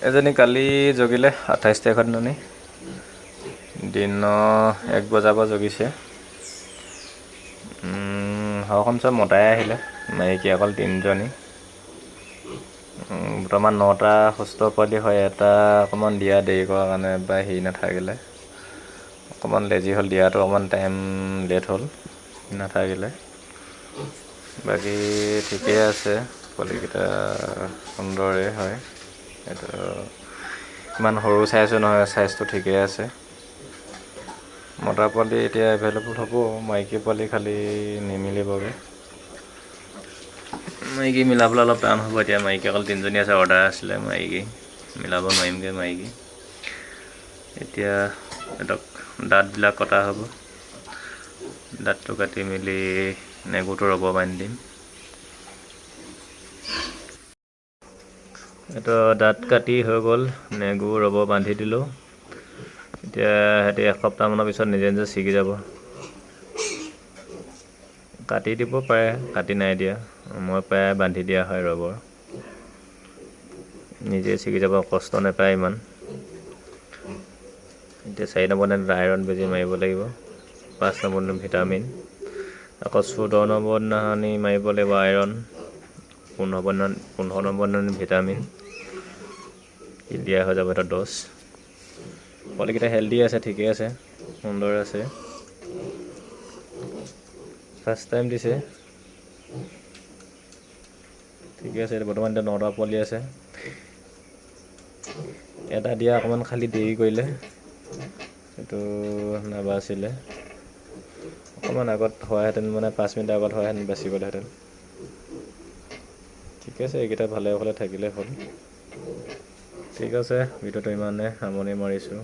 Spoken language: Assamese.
এজনী কালি জগিলে 28 তাৰিখৰ দিনাখনি দিনৰ 1 বজাৰ পৰা জগিছে। সৰখন চব মতাই আহিলে, মাইকী অকল 3জনী। বৰ্তমান 9টা সুস্থ পোৱালি হয়, এটা অকণমান দিয়া দেৰি কৰাৰ কাৰণে বা হেৰি নাথাকিলে অকণমান লেজি হ'ল, দিয়াটো অকণমান টাইম লেট হ'ল, নাথাকিলে। বাকী ঠিকেই আছে, পোৱালিকেইটা সুন্দৰে হয়। এইটো ইমান সৰু চাইজো নহয়, চাইজটো ঠিকেই আছে। মতা পোৱালি এতিয়া এভেইলেবল হ'ব, মাইকী পোৱালি খালি নিমিলিবগৈ। মাইকী মিলাবলৈ অলপ টান হ'ব এতিয়া, মাইকী অকল 3জনী আছে, অৰ্ডাৰ আছিলে মাইকী মিলাব নোৱাৰিমগৈ মাইকী। এতিয়া সিহঁতক দাঁতবিলাক কটা হ'ব, দাঁতটো কাটি মেলি নেগুৰটো ৰবৰ বান্ধি দিম। এইটো দাঁত কাটি হৈ গ'ল, নেগুৰ ৰবৰ বান্ধি দিলোঁ। এতিয়া সিহঁতি এসপ্তাহমানৰ পিছত নিজে নিজে ছিগি যাব। কাটি দিব পাৰে, কাটি নাই দিয়া, মই প্ৰায় বান্ধি দিয়া হয় ৰবৰ। নিজে ছিগি যাব, কষ্ট নাপায় ইমান। এতিয়া 4 নম্বৰ দিনাত আইৰণ বেজী মাৰিব লাগিব, 5 নম্বৰ দিনা ভিটামিন, আকৌ 14 নম্বৰ দিনাখনি মাৰিব লাগিব আইৰণ, 15 নম্বৰ দিনাখনি ভিটামিন। ক্লিয়াৰ হৈ যাব এটা ড'জ। পোৱালিকেইটা হেল্ডি আছে, ঠিকে আছে, সুন্দৰ আছে। ফাৰ্ষ্ট টাইম দিছে, ঠিকে আছে। বৰ্তমান এতিয়া 9টা পোৱালি আছে। এটা দিয়া অকণমান খালি দেৰি কৰিলে, সেইটো নাবাছিলে। অকণমান আগত হোৱাহেঁতেন, মানে 5 মিনিট আগত হোৱাহেঁতেন বাচি গ'লহেঁতেন। ঠিক আছে, এইকেইটা ভালে ভালে থাকিলে হ'ল। ঠিক আছে, ভিডিঅ'টো ইমানে সামৰণি মাৰিছোঁ।